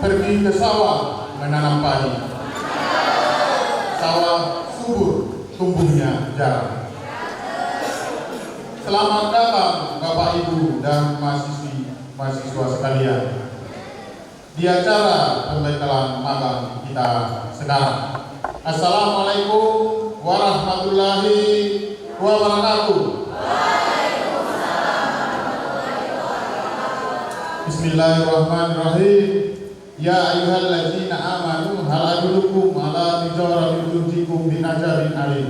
pergi ke sawah menanam padi. Sawah subur, tumbuhnya jarang. Selamat datang Bapak Ibu dan mahasiswa sekalian di acara pembekalan magang kita sekarang. Assalamualaikum warahmatullahi wabarakatuh. Bismillahirrahmanirrahim. Ya ayyuhalladzina amanu hal adullukum ala tijaratin tunjikum min ajarin alim.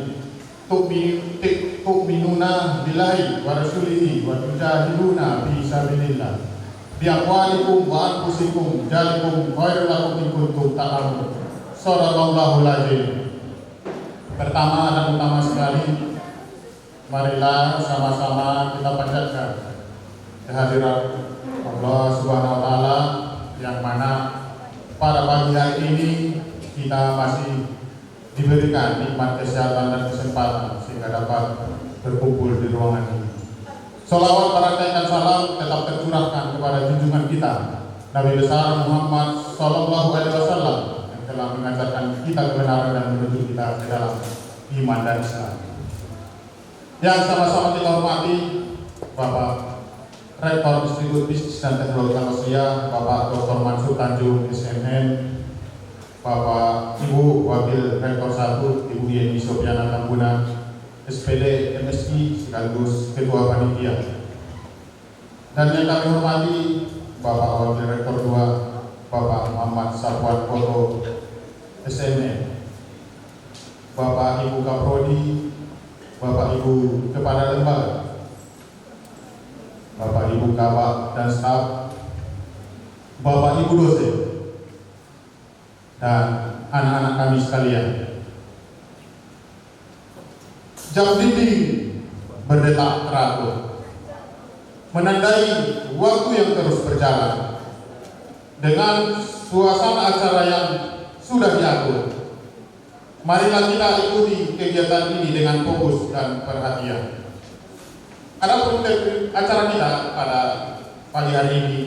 Tu'minuna billahi wa rasulihi wa tujahiduna fi sabilillah bi amwalikum wa anfusikum dzalikum khairul lakum in kuntum ta'lamun. Shadaqallahul azim. Pertama dan utama sekali, marilah sama-sama kita panjatkan kehadirat Allah Subhanahu wa taala yang mana pada pagi hari ini kita masih diberikan nikmat kesehatan dan kesempatan sehingga dapat berkumpul di ruangan ini. Sholawat barakah salam tetap tercurahkan kepada junjungan kita Nabi besar Muhammad Sallallahu Alaihi Wasallam yang telah mengajarkan kita kebenaran dan menuntun kita ke dalam iman dan Islam. Yang sama-sama kita hormati Bapak Rektor Institut Bisnis dan Teknologi Manusia, Bapak Dr. Mansur Tanjung, SMN, Bapak Ibu Wakil Rektor 1, Ibu Yeni Sofiana Tambuna, SPD MSI sekaligus Ketua Panitia. Dan yang kami hormati Bapak Wakil Rektor 2, Bapak Muhammad Safwan Koto, SMN, Bapak Ibu Kaprodi, Bapak Ibu Kepala Lembaga, Bapak Ibu Kabak dan staf, Bapak Ibu dosen, dan anak-anak kami sekalian. Jam dinding berdetak teratur, menandai waktu yang terus berjalan dengan suasana acara yang sudah diatur. Marilah kita ikuti kegiatan ini dengan fokus dan perhatian. Adapun acara kita pada pagi hari ini,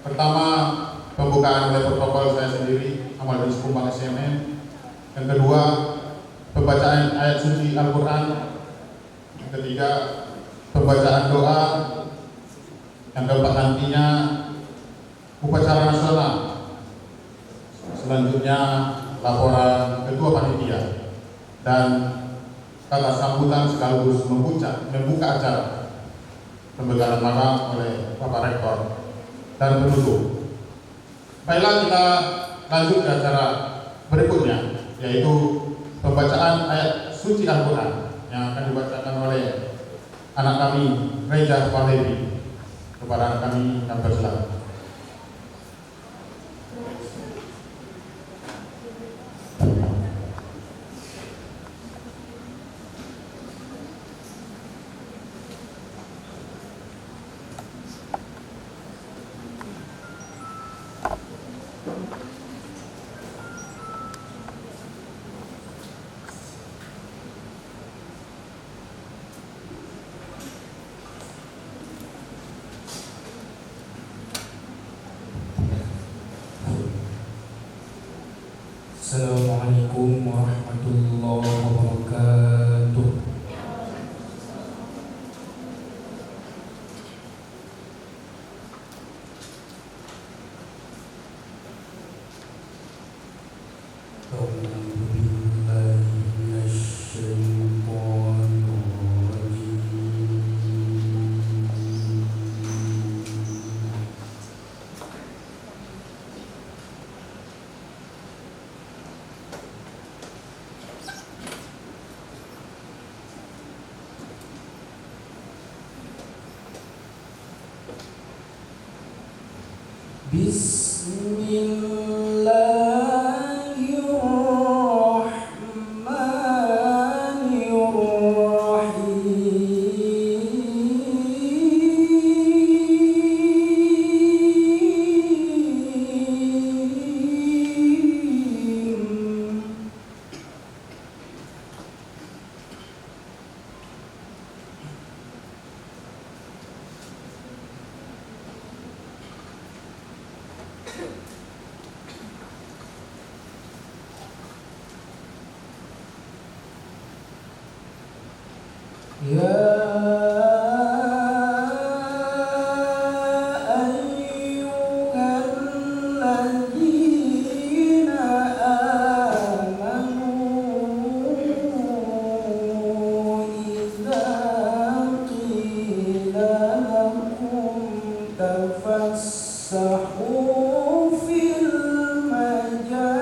pertama pembukaan oleh protokol saya sendiri, Amal Bais Kumbang SMN. Yang kedua, pembacaan ayat suci Al-Quran. Yang ketiga, pembacaan doa. Yang keempat nantinya upacara nasional. Selanjutnya laporan ketua panitia dan kata sambutan sekaligus membuka acara pembekalan magang oleh Bapak Rektor dan penutup. Baiklah, kita lanjut ke acara berikutnya, yaitu pembacaan ayat suci Al-Quran yang akan dibacakan oleh anak kami Reza Fahlevi. Kepada anak kami yang bersilakan. Assalamualaikum warahmatullahi wabarakatuh. تفسحوا في المجالس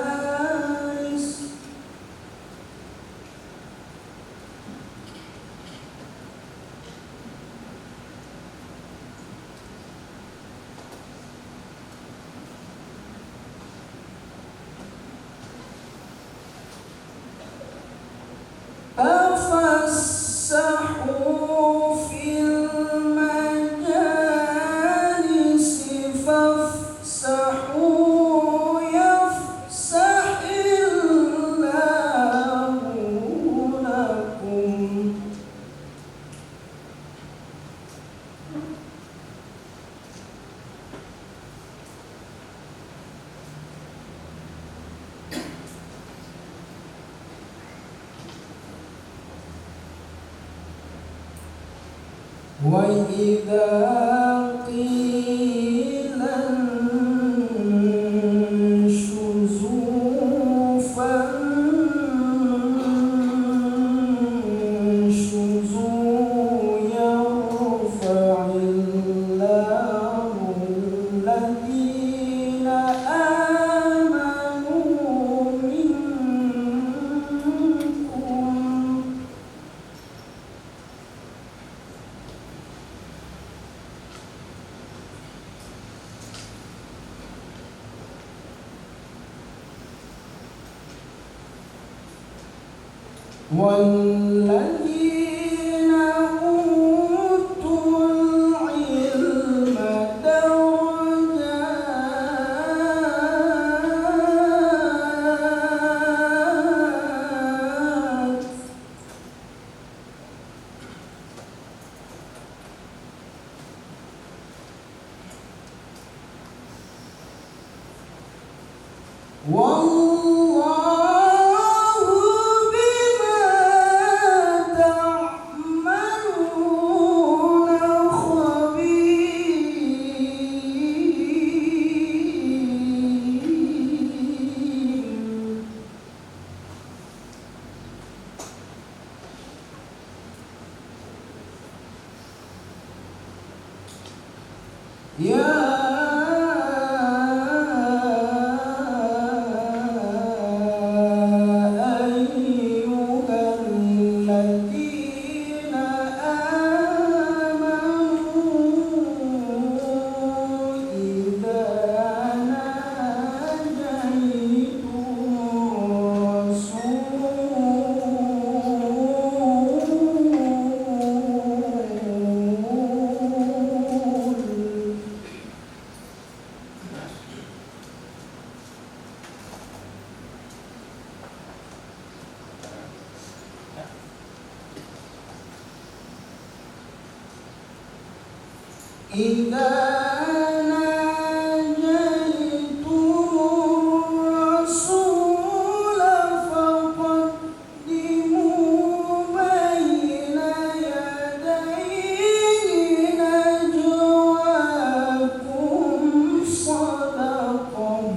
تفسحوا في المجالس فافسحوا يفسح الله لكم وإذا قيل انشزوا فانشزوا يرفع الله الذين آمنوا منكم والذين أوتوا العلم درجات والله بما تعملون خبير يا الذين آمنوا إذا ناجيتم الرسول إذا ناجيتم الرسول فقدموا بين يديه نجواكم صدقة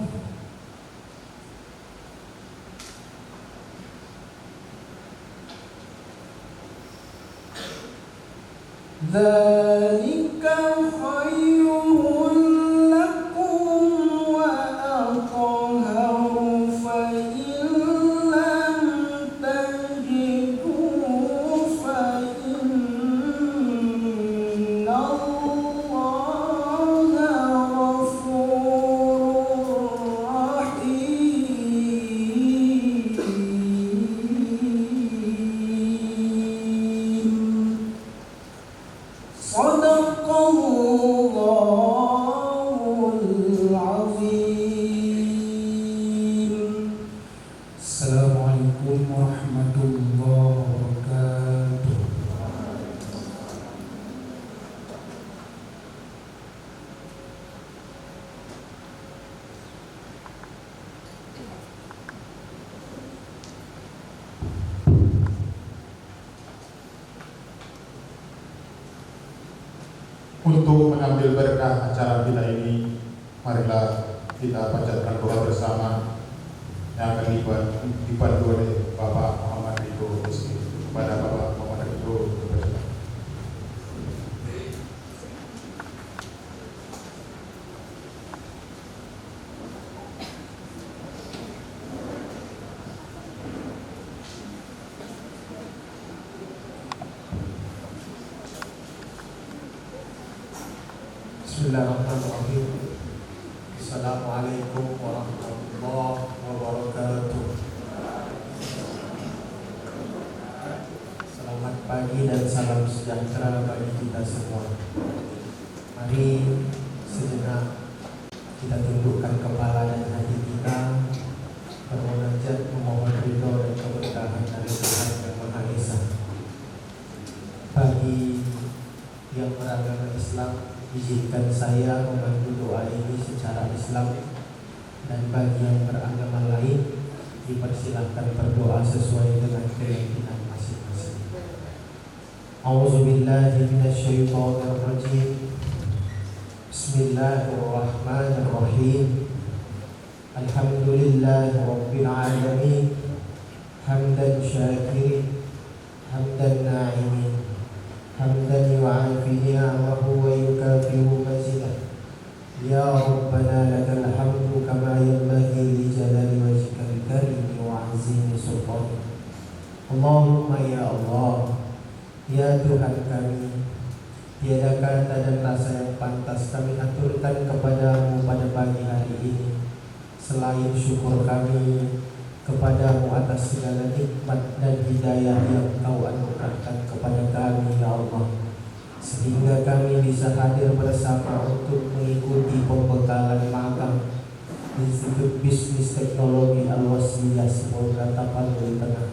ذلك خير Untuk mengambil berkah acara kita ini, marilah kita panjatkan doa bersama yang akan dibantu oleh Bapak Muhammad Ridho Rizki. Kepada Bapak Muhammad Ridho Rizki. Bismillahirrahmanirrahim. Assalamualaikum warahmatullahi wabarakatuh. Selamat pagi dan salam sejahtera bagi kita semua. Mari sejenak kita tundukkan kepala dan hati kita, bermunajat memohon ridho dan keberkahan dari Tuhan Yang Maha Esa. Bagi yang beragama Islam, izinkan saya membantu doa ini secara Islam, dan bagi yang beragama lain dipersilahkan berdoa sesuai dengan keyakinan masing-masing. A'udzubillahi minasyaitonirrajim. Bismillahirrahmanirrahim. Alhamdulillahi rabbil alamin. Hamdan syakirin, hamdan na'imin, hamdan yu'afi ni'amahu wa yukafiru mazidah. Ya Rabbana lakal hamdu kama yanbaghi li jalali wajhikal karim wa azimi sultanik. Allahumma ya Allah, ya Tuhan kami, tiada kata dan rasa yang pantas kami aturkan kepadamu pada pagi hari ini selain syukur kami kepadamu atas segala nikmat dan hidayah yang Kau anugerahkan kepada kami, ya Allah, sehingga kami bisa hadir bersama untuk mengikuti pembekalan magang Institut Bisnis Teknologi Al-Wasliyah Semoga Tapanuli Tengah.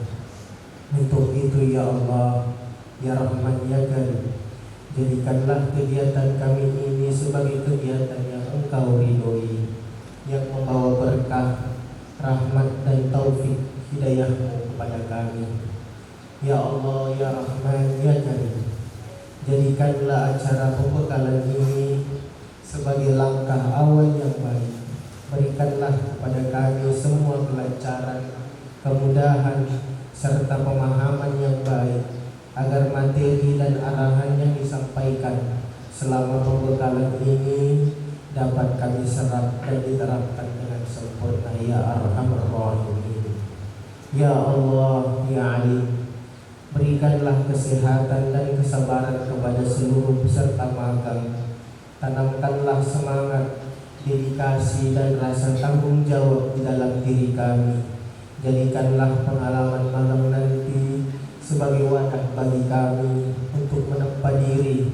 Untuk itu, ya Allah, ya Rahman, ya Karim, jadikanlah kegiatan kami ini sebagai kegiatan yang Engkau ridhoi, yang membawa berkah, rahmat dan taufik hidayah-Mu kepada kami. Ya Allah, ya Rahman, ya Karim, jadikanlah acara pembekalan ini sebagai langkah awal yang baik. Berikanlah kepada kami semua kelancaran, kemudahan, serta pemahaman yang baik, agar materi dan arahan yang disampaikan selama pembekalan ini dapat kami serap dan diterapkan dengan sempurna, ya Arhamar Rahimin. Ya Allah, ya Alim, berikanlah kesehatan dan kesabaran kepada seluruh peserta magang. Tanamkanlah semangat, dedikasi dan rasa tanggung jawab di dalam diri kami. Jadikanlah pengalaman malam nanti sebagai wadah bagi kami untuk menempa diri,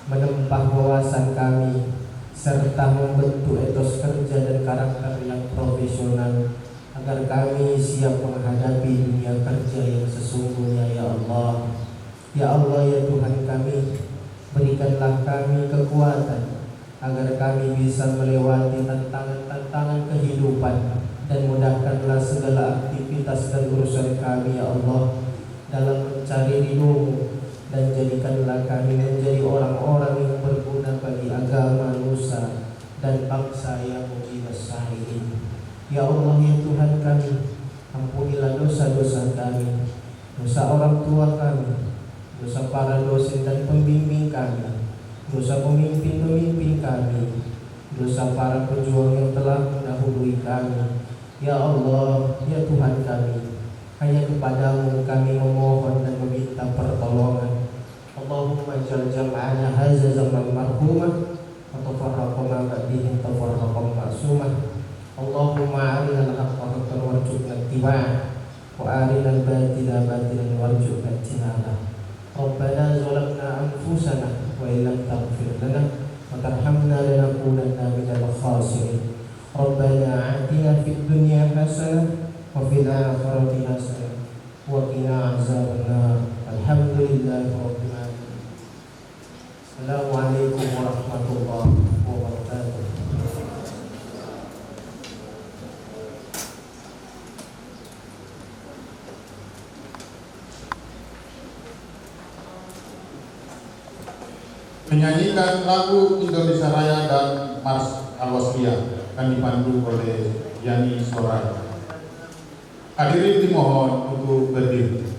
menempah wawasan kami, serta membentuk etos kerja dan karakter yang profesional, agar kami siap menghadapi dunia kerja yang sesungguhnya, ya Allah. Ya Allah, ya Tuhan kami, berikanlah kami kekuatan agar kami bisa melewati tantangan-tantangan kehidupan, dan mudahkanlah segala aktivitas dan urusan kami, ya Allah, dalam mencari ridho-Mu, dan jadikanlah kami menjadi orang-orang yang berguna bagi agama, nusa, dan bangsa yang mujibas sa'iin. Ya Allah, ya Tuhan kami, ampunilah dosa-dosa kami, dosa orang tua kami, dosa para dosen dan pembimbing kami, dosa pemimpin-pemimpin kami, dosa para pejuang yang telah mendahului kami. Ya Allah, ya Tuhan kami, hanya kepadamu kami memohon dan meminta pertolongan. Allahumma jal jam'ana hadza zaman marhumah wa tafarraqa ma ba'dihi tafarraqan ma'sumah. Allahumma arina al-haqqa haqqan warzuqna ittiba'ah wa arina al-batila batilan warzuqna ijtinabah. Rabbana zalamna anfusana wa illam taghfir lana wa tarhamna lanakunanna minal khasirin. Rabbana atina fid dunya hasanah wa fil akhirati hasanah wa qina azabannar. Alhamdulillahi rabbil alamin. Assalamualaikum warahmatullahi wabarakatuh. menyanyikan lagu Indonesia Raya dan Mars Al-Wasliyah akan dipandu oleh Yani Soraya. Hadirin dimohon untuk berdiri.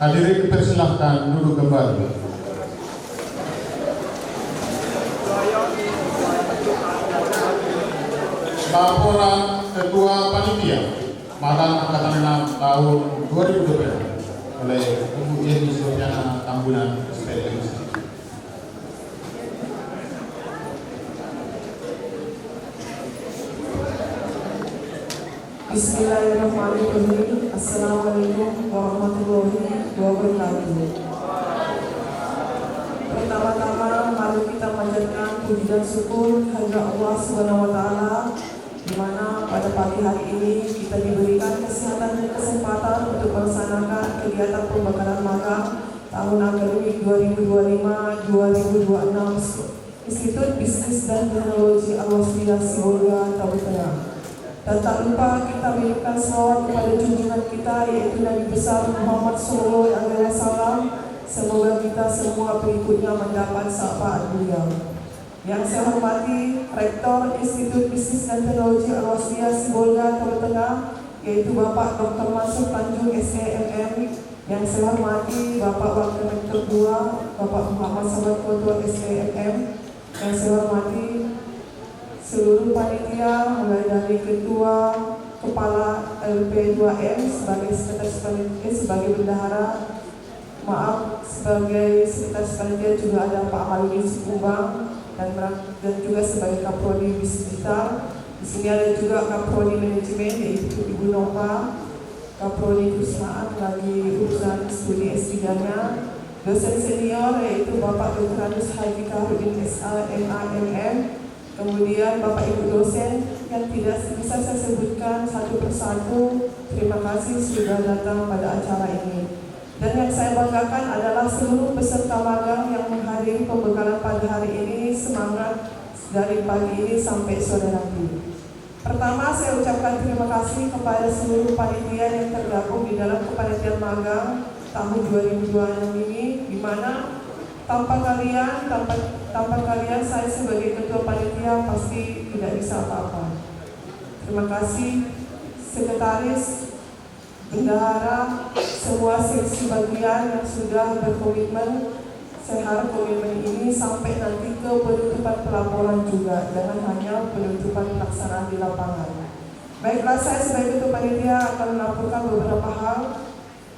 Hadirin dipersilahkan duduk kembali. Laporan Ketua Panitia Malang Angkatan 6 tahun 2020 oleh Ibu Yeni Suryana Tambunan SPLMC. Bismillahirrahmanirrahim. Assalamualaikum warahmatullahi wabarakatuh. Pertama-tama mari kita panjatkan puji dan syukur kehadirat Allah Subhanahu wa taala, di mana pada pagi hari ini kita diberikan kesehatan dan kesempatan untuk melaksanakan kegiatan pembekalan magang tahun akademik 2025-2026 Institut Bisnis dan Teknologi Al-Wasfiyah Sibolga Tahun Tengah. Dan tak lupa kita mengirimkan selawat kepada junjungan kita, yaitu Nabi besar Muhammad SAW. Semoga kita semua pengikutnya mendapat syafaat beliau. Yang saya hormati Rektor Institut Bisnis dan Teknologi Al-Wasfiyah Sibolga Tahun Tengah, yaitu Bapak Dr. Mansur Tanjung SKMM. Yang saya hormati Bapak Wakil Rektor 2 Bapak Muhammad Sabar Ketua SKMM. Yang saya hormati seluruh panitia, mulai dari ketua, kepala LP2M sebagai sekretaris panitia, sebagai bendahara, sebagai sekretaris panitia juga ada Pak Amaludin Sikumbang dan juga sebagai Kaprodi Bisnis Digital. Di sini ada juga Kaprodi Manajemen yaitu Ibu Nova, Kaprodi Perusahaan lagi urusan studi S3-nya. Dosen senior yaitu Bapak Dr. Anus Haji Kaharudin SA MAMM. Kemudian Bapak Ibu dosen yang tidak bisa saya sebutkan satu persatu, terima kasih sudah datang pada acara ini. Dan yang saya banggakan adalah seluruh peserta magang yang menghadiri pembekalan pada hari ini. Semangat dari pagi ini sampai sore nanti. Pertama, saya ucapkan terima kasih kepada seluruh panitia yang tergabung di dalam kepanitiaan magang tahun 2026 ini, di mana tanpa kalian saya sebagai ketua panitia pasti tidak bisa apa-apa. Terima kasih sekretaris, bendahara, semua seksi bagian yang sudah berkomitmen. Saya harap komitmen ini sampai nanti ke penutupan pelaporan juga, jangan hanya penutupan pelaksanaan di lapangan. Baiklah, saya sebagai ketua panitia akan melaporkan beberapa hal.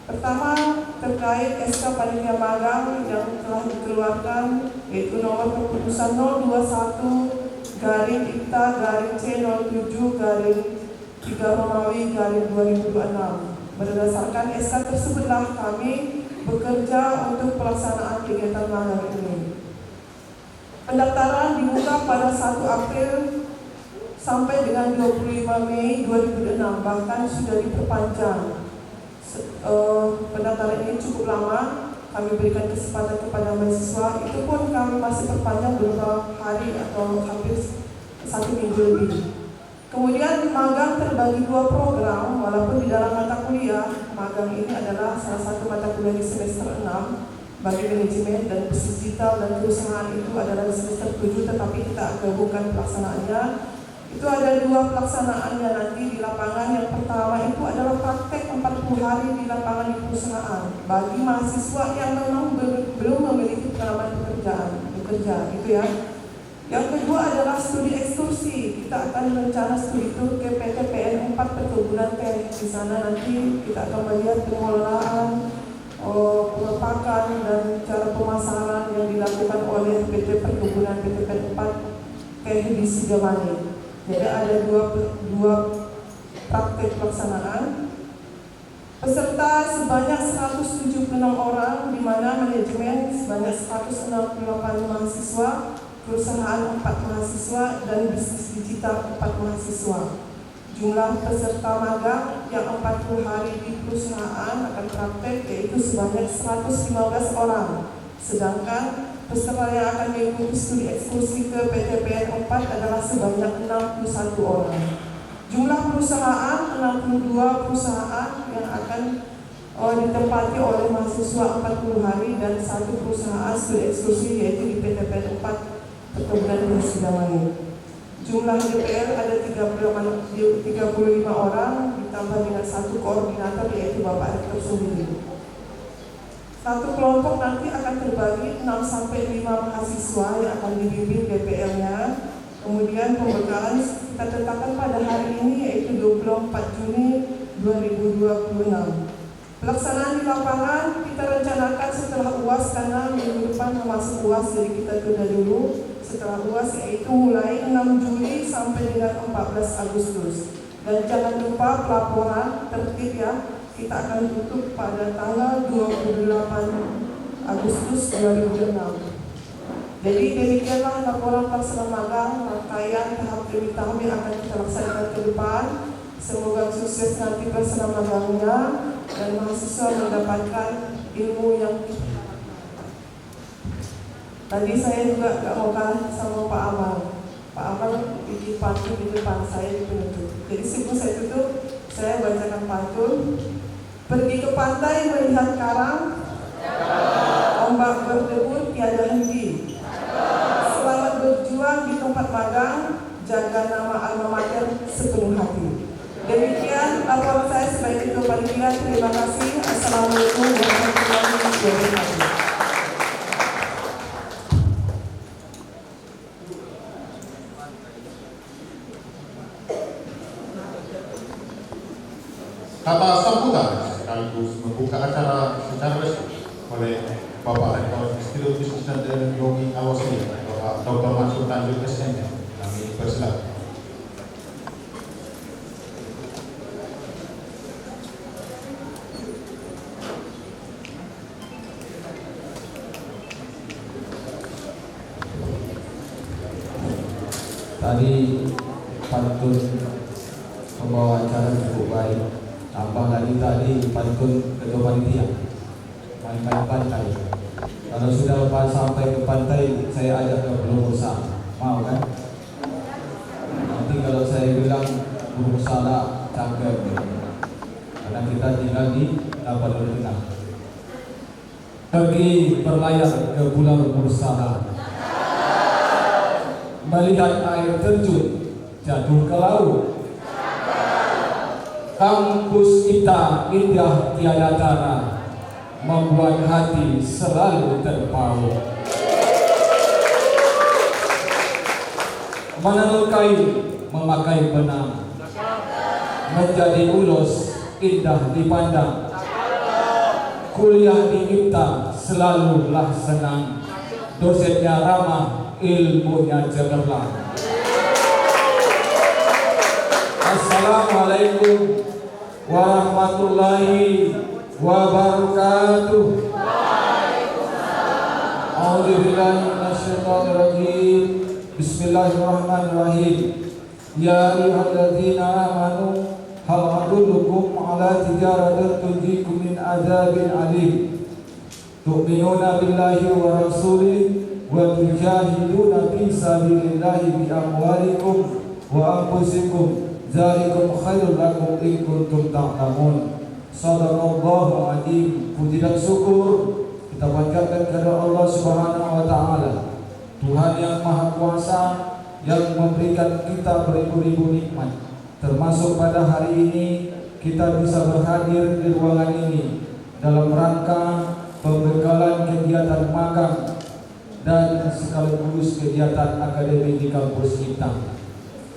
Pertama, terkait SK Panitia Magang yang telah dikeluarkan, yaitu nomor keputusan 021-IPTA-C07-3-2026. Berdasarkan SK tersebutlah kami bekerja untuk pelaksanaan kegiatan magang ini. Pendaftaran dibuka pada 1 April sampai dengan 25 Mei 2006, bahkan sudah diperpanjang. Pendaftaran ini cukup lama, kami berikan kesempatan kepada mahasiswa, itu pun kami masih perpanjang beberapa hari atau hampir 1 minggu lebih. Kemudian magang terbagi 2 program, walaupun di dalam mata kuliah, magang ini adalah salah satu mata kuliah di semester 6 bagi manajemen dan bisnis digital dan perusahaan itu adalah di semester 7, tetapi kita gabungkan pelaksanaannya. Itu ada 2 pelaksanaannya nanti di lapangan. Yang pertama itu adalah praktek 40 hari di lapangan di perusahaan bagi mahasiswa yang memang belum memiliki pengalaman bekerja, gitu ya. Yang kedua adalah studi ekskursi. Kita akan merencana studi tur ke PT PN 4 Perkebunan Teh. Di sana nanti kita akan melihat pengelolaan, pengepakan dan cara pemasaran yang dilakukan oleh PT Perkebunan PT PN 4 Teh di Sidamani. Jadi ada dua praktek pelaksanaan. Peserta sebanyak 176 orang, di mana manajemen sebanyak 168 mahasiswa, perusahaan 4 mahasiswa, dan bisnis digital 4 mahasiswa. Jumlah peserta magang yang 40 hari di perusahaan akan praktek yaitu sebanyak 115 orang. Sedangkan peserta yang akan mengikuti studi ekskursi ke PT PN 4 adalah sebanyak 61 orang. Jumlah perusahaan 62 perusahaan yang akan ditempati oleh mahasiswa 40 hari dan 1 perusahaan studi ekskursi yaitu di PT PN 4 Perkebunan Teh Sidamani. Jumlah DPR ada 35 orang ditambah dengan 1 koordinator yaitu Bapak Rektor sendiri. Satu kelompok nanti akan terbagi 6-5 mahasiswa yang akan dibimbing DPL-nya. Kemudian pembekalan kita tetapkan pada hari ini yaitu 24 Juni 2026. Pelaksanaan di lapangan kita rencanakan setelah UAS karena minggu depan masuk UAS, jadi kita tunda dulu setelah UAS, yaitu mulai 6 Juli sampai dengan 14 Agustus. Dan jangan lupa pelaporan tertib ya, kita akan tutup pada tanggal 28 Agustus 2006. Jadi demikianlah laporan pelaksanaan magang, rangkaian tahap demi tahap yang akan kita laksanakan ke depan. Semoga sukses nanti pelaksanaan magangnya dan mahasiswa mendapatkan ilmu yang kita harapkan. Tadi saya juga gak mau kalah sama Pak Amal. Pak Amal bikin pantun di depan saya di penutup. Jadi sebelum saya tutup, saya bacakan pantun. Pergi ke pantai melihat karang, ombak berdebur tiada henti. Selamat berjuang di tempat magang, jaga nama alma mater sepenuh hati. Demikian laporan saya sebagai Ketua Panitia. Terima kasih. Assalamualaikum warahmatullahi wabarakatuh. Kata sambutan sekaligus membuka acara secara resmi oleh Bapak Rektor Institut Bisnis dan Teknologi Al-Wasliyah, Bapak Dr. Mansur Tanjung SMM. Kami persilakan. Tadi pantun pembawa acara cukup baik. Tambah lagi tadi pantun ketua panitia main-main pantai. Kalau sudah sampai ke pantai, saya ajak ke Pulau Bursa. Mau kan? Nanti kalau saya bilang Pulau Bursa lah cakep, karena kita tinggal di Labrador Tengah. Pergi berlayar ke Pulau Bursa, melihat air terjun jatuh ke laut. Kampus kita indah tiada tara, membuat hati selalu terpaut. Menenun kain, memakai benang, menjadi ulos indah dipandang. Kuliah di IPTA selalulah senang, dosennya ramah, ilmunya cemerlang. Assalamualaikum warahmatullahi wabarakatuh. A'udzubillahi minasyaitonirrajim. Bismillahirrahmanirrahim. Ya ayyuhalladzina amanu hal adullukum ala tijaratin tunjikum min adzabin alim. Tu'minuna billahi wa rasulihi wa tujahiduna fi sabilillahi bi amwalikum wa anfusikum. Zalikum khairul lakum in kuntum ta'lamun. Shadaqallahu adzim. Puji dan syukur kita panjatkan kepada Allah Subhanahu wa taala, Tuhan yang Maha Kuasa, yang memberikan kita beribu-ribu nikmat. Termasuk pada hari ini kita bisa berhadir di ruangan ini dalam rangka pembekalan kegiatan magang dan sekaligus kegiatan akademik di kampus kita.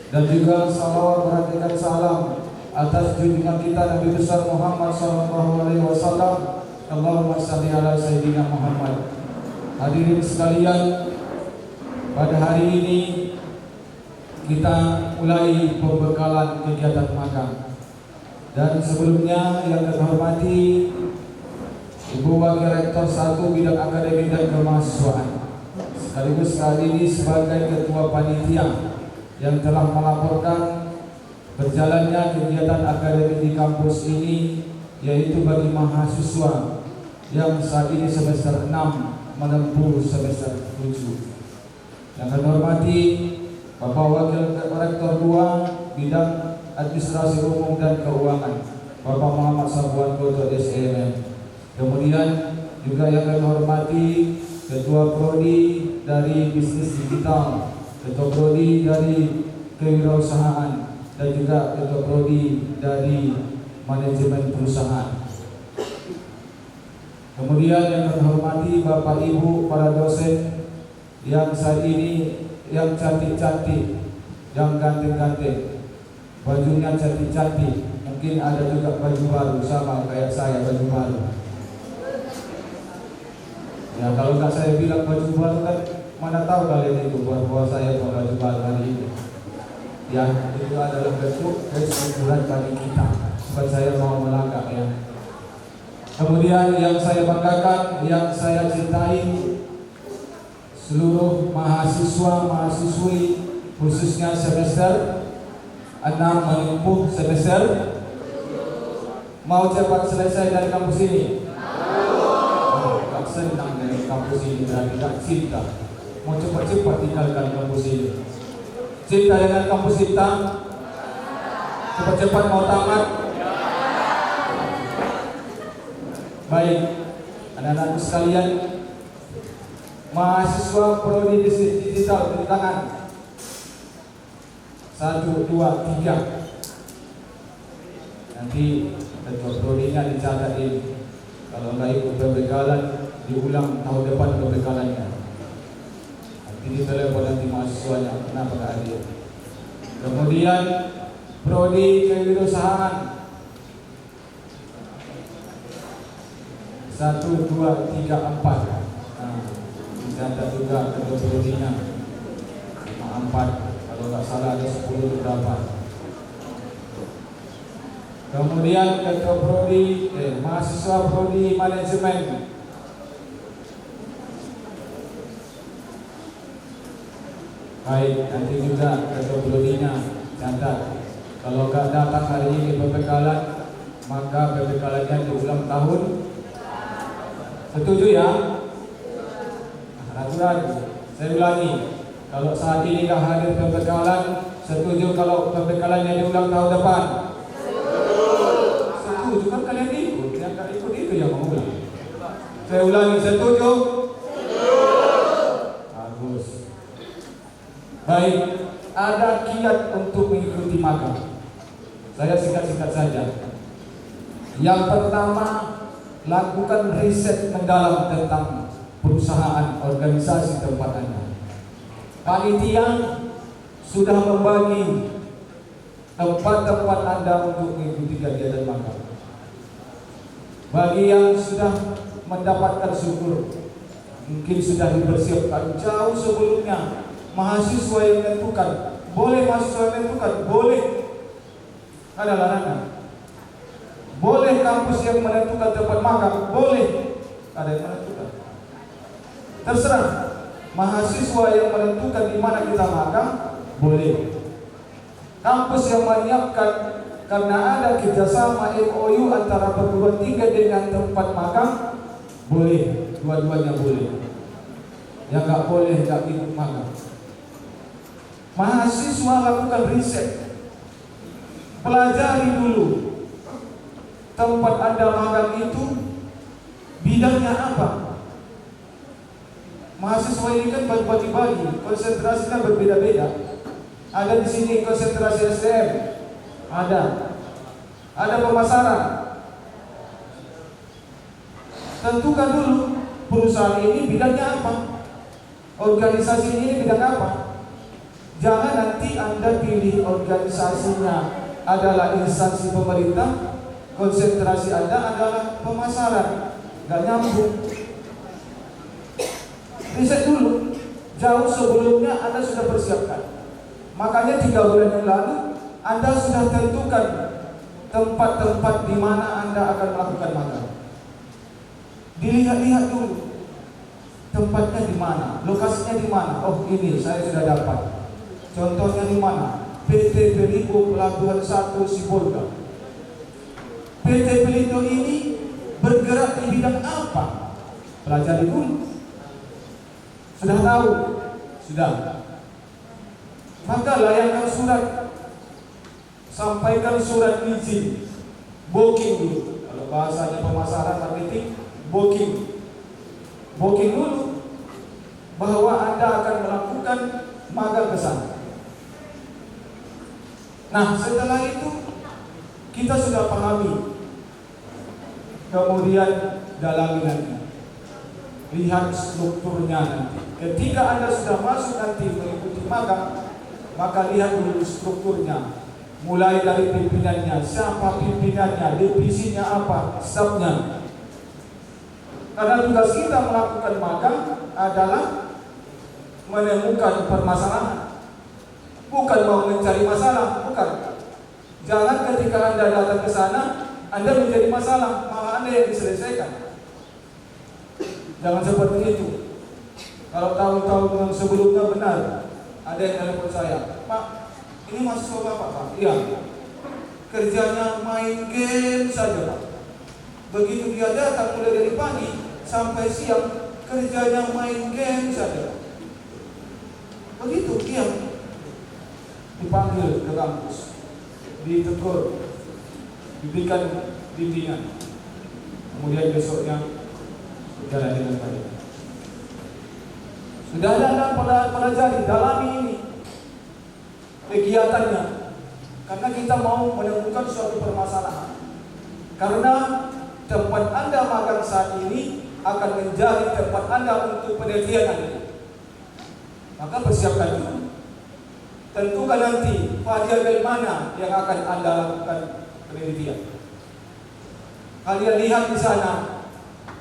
Dan juga salawat berhatikan salam atas junjungan kita Nabi besar Muhammad SAW. Allahumma shalli ala Sayyidina Muhammad. Hadirin sekalian, pada hari ini kita mulai pembekalan kegiatan magang. Dan sebelumnya yang kami hormati Ibu Wakil Rektor 1 Bidang Akademik dan Kemahasiswaan, sekaligus saat ini sebagai Ketua Panitia yang telah melaporkan berjalannya kegiatan akademik di kampus ini, yaitu bagi mahasiswa yang saat ini semester 6 menempuh semester 7. Yang kami hormati Bapak Wakil Rektor 2 Bidang Administrasi Umum dan Keuangan, Bapak Muhammad Sabuan Goto SMM. Kemudian juga yang kami hormati Ketua Prodi dari Bisnis Digital, Ketua Prodi dari Kewirausahaan, dan juga Ketua Prodi dari Manajemen Perusahaan. Kemudian yang kami hormati Bapak Ibu para dosen yang saat ini yang cantik-cantik, yang ganteng-ganteng, bajunya cantik-cantik. Mungkin ada juga baju baru sama kayak saya, baju baru. Ya kalau nggak saya bilang baju baru kan mana tahu kalian itu bahwa saya pakai baju baru hari ini. yang itu adalah bentuk kesyukuran bagi kita. Bukan saya mau melangkah ya. Kemudian yang saya banggakan, yang saya cintai, seluruh mahasiswa-mahasiswi khususnya semester 6 menempuh semester. Mau cepat selesai dari kampus ini? Tak senang dari kampus ini, berarti tak cinta. Mau cepat-cepat tinggalkan kampus ini. Cinta dengan kampus kita? Cepat-cepat mau tamat? Baik, anak-anakku sekalian, mahasiswa prodi digital beri tangan. 1, 2, 3. Nanti ketua prodinya dicatat ini. Kalau nggak ikut pembekalan, diulang tahun depan pembekalannya. Nanti ditelepon nanti mahasiswanya, kenapa nggak hadir. Kemudian prodi kewirausahaan. 1, 2, 3, 4. Nah, dicatat juga ketua prodinya. 4. Kalau nggak salah ada 10 berapa. Kemudian ketua prodi, mahasiswa prodi manajemen. Baik, nanti juga ketua prodinya catat. Kalau nggak datang hari ini pembekalan, maka pembekalannya diulang tahun. Setuju ya? Ragu-ragu. Saya ulangi. Kalau saat ini nggak hadir pembekalan, setuju kalau pembekalannya diulang tahun depan? Setuju, kan kalian ikut. Yang nggak ikut itu yang mau ulang. Saya ulangi, setuju? Bagus. Baik, ada kiat untuk mengikuti magang. Saya singkat-singkat saja. Yang pertama, lakukan riset mendalam tentang perusahaan, organisasi tempat Anda. Panitia sudah membagi tempat-tempat Anda untuk mengikuti kegiatan magang. Bagi yang sudah mendapatkan syukur, mungkin sudah dipersiapkan jauh sebelumnya. Mahasiswa yang menentukan, boleh mahasiswa yang menentukan, boleh. Ada larangan. Boleh kampus yang menentukan tempat magang, boleh. Ada yang menentukan. Terserah. Mahasiswa yang menentukan di mana kita magang, boleh. Kampus yang menyiapkan karena ada kerjasama MOU antara perguruan tinggi dengan tempat magang, boleh. Dua-duanya boleh. Yang nggak boleh nggak ikut magang. Mahasiswa lakukan riset. Pelajari dulu tempat Anda magang itu bidangnya apa. Mahasiswa ini kan bagi-bagi, konsentrasinya berbeda-beda. Ada di sini konsentrasi SDM, ada pemasaran. Tentukan dulu perusahaan ini bidangnya apa, organisasi ini bidang apa. Jangan nanti Anda pilih organisasinya adalah instansi pemerintah, konsentrasi Anda adalah pemasaran, nggak nyambung. Riset dulu, jauh sebelumnya Anda sudah persiapkan. Makanya 3 bulan yang lalu Anda sudah tentukan tempat-tempat di mana Anda akan melakukan magang. Dilihat-lihat dulu tempatnya di mana, lokasinya di mana. Oh ini saya sudah dapat. Contohnya di mana? PT Pelindo Pelabuhan 1 Sibolga. PT Pelindo ini bergerak di bidang apa? Pelajari dulu. Sudah tahu? Sudah. Maka layangkan surat. Sampaikan surat izin. Booking dulu. Kalau bahasanya pemasaran marketing, booking. Booking dulu bahwa Anda akan melakukan magang ke sana. Nah, setelah itu kita sudah pahami. Kemudian dalami nanti. Lihat strukturnya nanti. Ketika Anda sudah masuk nanti mengikuti magang, maka lihat dulu strukturnya. Mulai dari pimpinannya, siapa pimpinannya, divisinya apa, stafnya. Karena tugas kita melakukan magang adalah menemukan permasalahan. bukan mau mencari masalah, bukan. Jangan ketika Anda datang ke sana, Anda menjadi masalah, malah Anda yang diselesaikan. Jangan seperti itu. Kalau tahun-tahun yang sebelumnya benar, ada yang telepon saya, Pak, ini mahasiswa Bapak, Pak. Iya. Kerjanya main game saja, Pak. Begitu dia datang mulai dari pagi sampai siang, kerjanya main game saja. Begitu dia dipanggil ke kampus, ditegur, diberikan bimbingan. Kemudian besoknya berjalan dengan baik. Sudah ada pelajari, dalami ini kegiatannya, karena kita mau menemukan suatu permasalahan. Karena tempat Anda magang saat ini akan menjadi tempat Anda untuk penelitian Anda. Maka persiapkan dulu. Tentukan nanti variabel mana yang akan Anda lakukan penelitian. Kalian lihat di sana,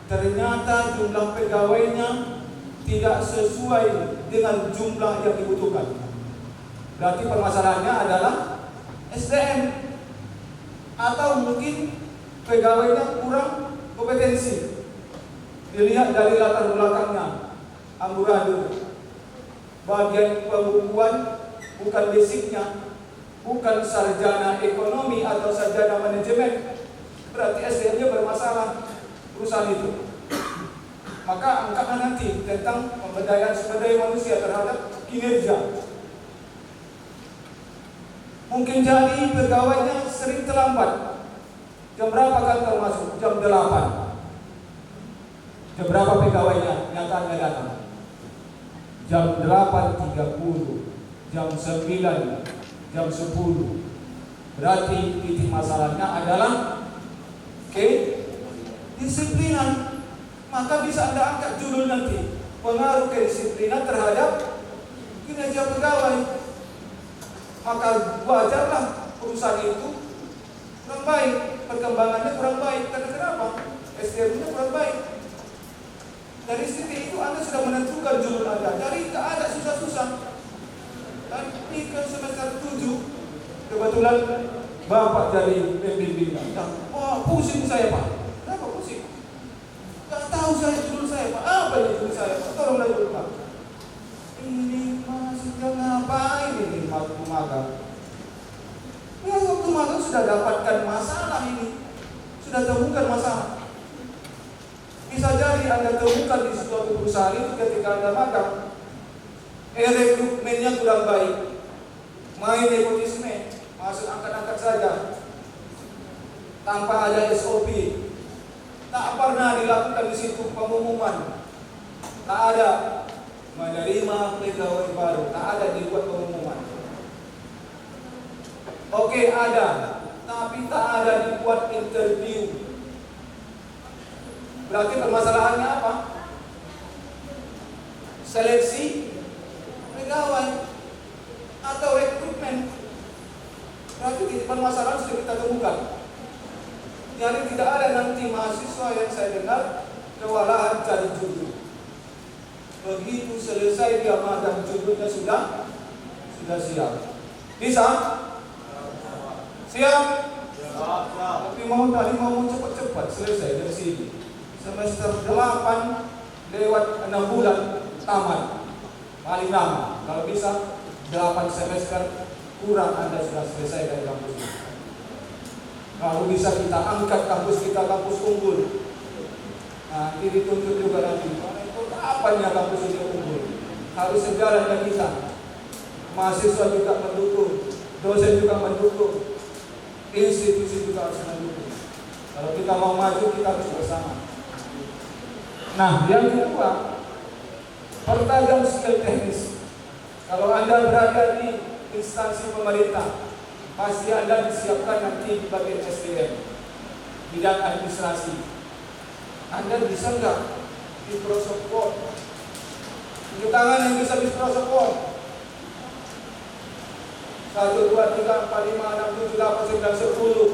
ternyata jumlah pegawainya tidak sesuai dengan jumlah yang dibutuhkan. Berarti permasalahannya adalah SDM, atau mungkin pegawainya kurang kompetensi. Dilihat dari latar belakangnya, amburadul, bagian pembukuan bukan basicnya, bukan sarjana ekonomi atau sarjana manajemen, berarti SDM-nya bermasalah perusahaan itu. Maka angkatlah nanti tentang pemberdayaan sumber daya manusia terhadap kinerja. Mungkin jadi pegawainya sering terlambat. Jam berapa kantor masuk? Jam 8. Jam berapa pegawainya nyatanya datang? Jam 8.30, jam 9, jam 10. Berarti titik masalahnya adalah kedisiplinan. Maka bisa Anda angkat judul nanti, pengaruh kedisiplinan terhadap kinerja pegawai. Maka wajarlah perusahaan itu kurang baik, perkembangannya kurang baik. Karena kenapa? SDM-nya kurang baik. Dari titik itu Anda sudah menentukan judul Anda. Jadi tak ada susah-susah. Dan ini ke semester 7, kebetulan Bapak jadi pembimbing. Wah, pusing saya, Pak. Kenapa pusing? Gak tahu saya judul saya, Pak. Apa ini judul saya, Pak? Tolonglah judul, Pak. Ini mahasiswa ngapain ini waktu magang? Ya, waktu magang sudah dapatkan masalah ini, sudah temukan masalah. Bisa jadi Anda temukan di suatu perusahaan itu ketika Anda magang, rekrutmennya kurang baik, main nepotisme, masuk angkat-angkat saja, tanpa ada SOP, tak pernah dilakukan di situ pengumuman, tak ada menerima pegawai baru, tak ada dibuat pengumuman. Oke, ada, tapi tak ada dibuat interview. Berarti permasalahannya apa? Seleksi pegawai atau rekrutmen. Berarti permasalahan sudah kita temukan. Jadi tidak ada nanti mahasiswa yang saya dengar kewalahan cari judul. Begitu selesai dia magang, judulnya sudah siap. Bisa? Siap? Tapi tadi mau cepat-cepat selesai dari sini. Semester 8 lewat 6 bulan tamat. Paling lama. Kalau bisa 8 semester kurang Anda sudah selesai dari kampus ini. Kalau bisa kita angkat kampus kita kampus unggul. Nanti dituntut juga nanti. Apanya kampus ini unggul? Harus sejalan dengan kita. Mahasiswa juga mendukung, dosen juga mendukung, institusi juga harus mendukung. Kalau kita mau maju, kita harus bersama. Nah, yang kedua, pertajam skill teknis. Kalau Anda berada di instansi pemerintah, pasti Anda disiapkan nanti di bagian SDM, bidang administrasi. Anda bisa nggak di Microsoft Word? Tunjuk tangan yang bisa di Microsoft Word. 1, 2, 3, 4, 5, 6, 7, 8, 9, 10.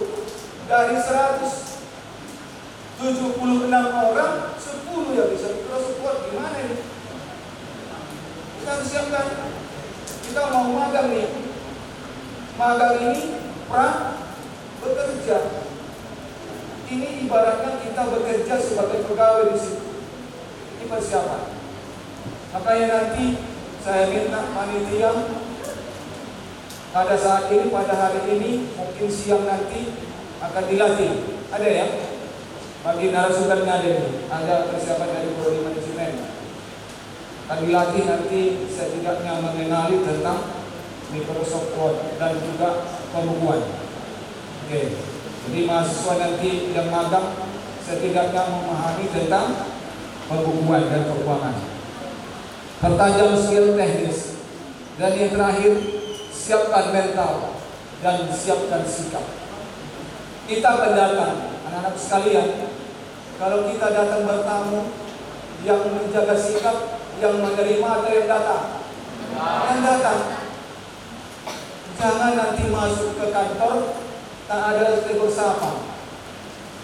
Dari 176 orang, 10 yang bisa di Microsoft Word. Gimana ini? Kita harus siapkan. Kita mau magang nih, magang ini bekerja. Ini ibaratnya kita bekerja sebagai pegawai di situ. Ini persiapan. Makanya nanti saya minta panitia pada saat ini, pada hari ini, mungkin siang nanti akan dilatih. Ada ya? Bagi narasumbernya ada persiapan dari Bodi Manajemen. Akan dilatih nanti setidaknya mengenali tentang Microsoft Word dan juga pembukuan. Oke. Jadi mahasiswa nanti yang magang setidaknya memahami tentang pembukuan dan keuangan. Pertajam skill teknis. Dan yang terakhir, siapkan mental dan siapkan sikap. Kita pendatang, anak-anak sekalian, kalau kita datang bertamu, yang menjaga sikap, yang menerima atau yang datang? Yang datang. Jangan nanti masuk ke kantor tak ada tegur sapa.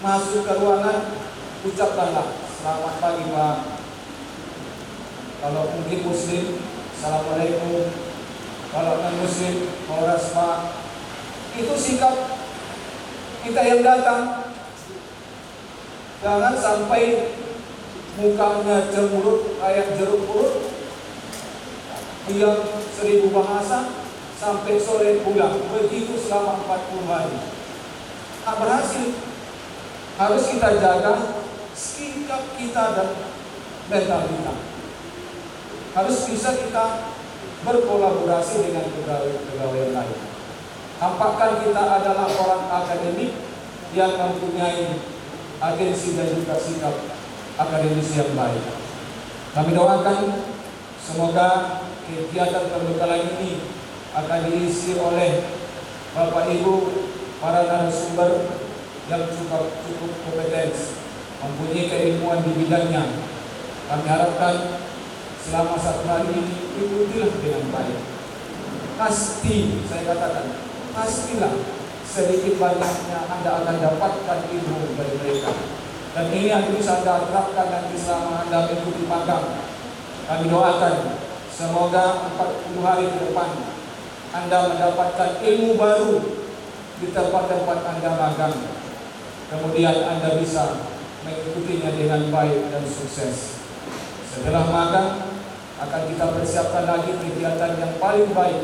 Masuk ke ruangan, ucapkanlah selamat pagi Pak. Kalau mungkin muslim, assalamualaikum. Kalau non muslim, horas Pak. Itu sikap kita yang datang. Jangan sampai mukanya cemurut kayak jeruk purut, diam 1000 bahasa sampai sore pulang. Begitu selama 40 hari. Tak berhasil. Harus kita jaga sikap kita dan mental kita. Harus bisa kita berkolaborasi dengan pegawai lain. Tampakkan kita adalah orang akademik yang mempunyai agensi dan juga sikap akademis yang baik. Kami doakan semoga kegiatan pembekalan ini akan diisi oleh Bapak Ibu para narasumber yang cukup kompeten, mempunyai keilmuan di bidangnya. Kami harapkan selama 1 hari ini ikutilah dengan baik. Pasti, saya katakan, pastilah sedikit banyaknya Anda akan dapatkan ilmu dari mereka. Dan ini yang bisa Anda terapkan nanti selama Anda mengikuti magang. Kami doakan semoga 40 hari ke depan Anda mendapatkan ilmu baru di tempat-tempat Anda magang. Kemudian Anda bisa mengikutinya dengan baik dan sukses. Setelah magang akan kita persiapkan lagi kegiatan yang paling baik,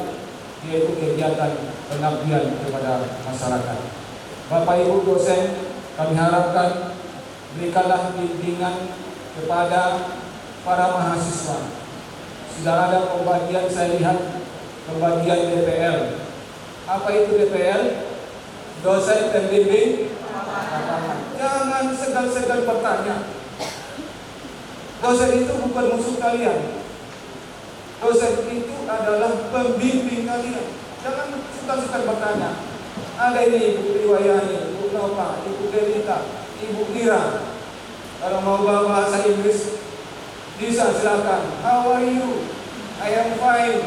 yaitu kegiatan pengabdian kepada masyarakat. Bapak Ibu dosen, kami harapkan berikanlah bimbingan kepada para mahasiswa. Sudah ada pembagian, saya lihat pembagian DPL. Apa itu DPL? Dosen pembimbing lapangan. Jangan segan-segan bertanya. Dosen itu bukan musuh kalian. Dosen itu adalah pembimbing kalian. Jangan suka-suka bertanya. Ada ini Ibu Riwayani, Ibu Nova, Ibu Delita, Ibu Kira. Kalau mau bahasa Inggris bisa silakan. How are you? I am fine.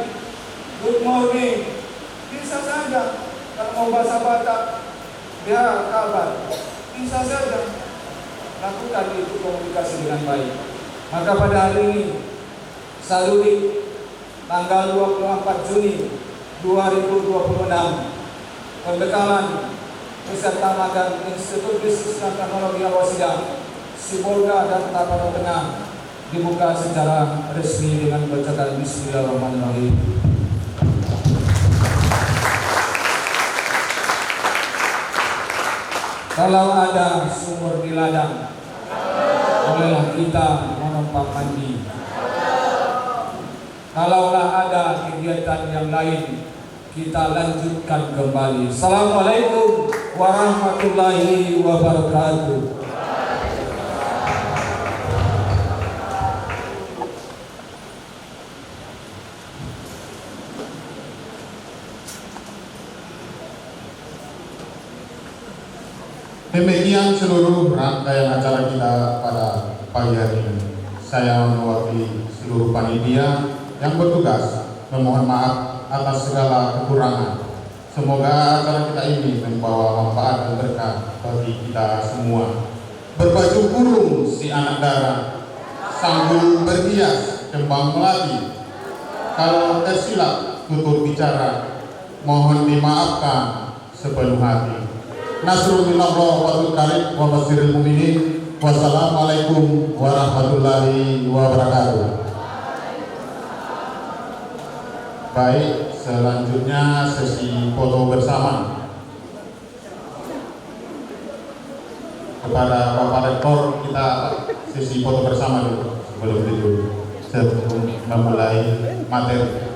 Good morning. Bisa saja. Kalau mau bahasa Batak, ya kabar. Bisa saja. Lakukan itu komunikasi dengan baik. Maka pada hari ini Saludi tanggal 24 Juni 2026 pembekalan peserta magang Institut Bisnis dan Teknologi Al-Wasidah Sibolga dan Tapanuli Tengah dibuka secara resmi dengan bacaan Bismillahirrahmanirrahim. Kalau ada sumur di ladang, bolehlah kita menumpang mandi. Kalaulah ada kegiatan yang lain, kita lanjutkan kembali. Assalamualaikum warahmatullahi wabarakatuh. Demikian seluruh rangkaian acara kita pada pagi hari ini. Saya mewakili seluruh panitia yang bertugas memohon maaf atas segala kekurangan. Semoga acara kita ini membawa manfaat dan berkah bagi kita semua. Berbaju kurung si anak darah, sambil berhias kembang melati. Kalau tersilap tutur bicara, mohon dimaafkan sepenuh hati. Nasrul minallah wa fathul qarib wa basyiril mu'minin. Wassalamualaikum warahmatullahi wabarakatuh. Baik, selanjutnya sesi foto bersama. Kepada Bapak Rektor, kita sesi foto bersama dulu sebelum memulai materi.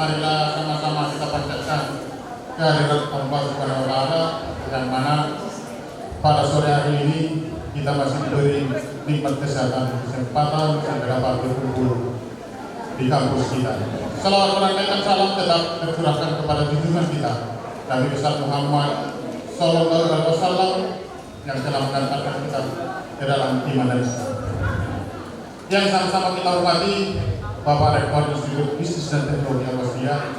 Marilah sama-sama kita panjatkan kehadirat Allah Subhanahu wa Ta'ala, yang mana pada sore hari ini kita masih diberi nikmat kesempatan segera berkumpul di kampus kita. Selawat menandakan salam tetap tercurahkan kepada junjungan kita Nabi besar Muhammad Sallallahu Alaihi Wasallam yang telah mengantarkan kita ke dalam iman dan Islam. Yang sama-sama kita hormati Bapak Rektor Institut Bisnis dan Teknologi Al-Wasiyah,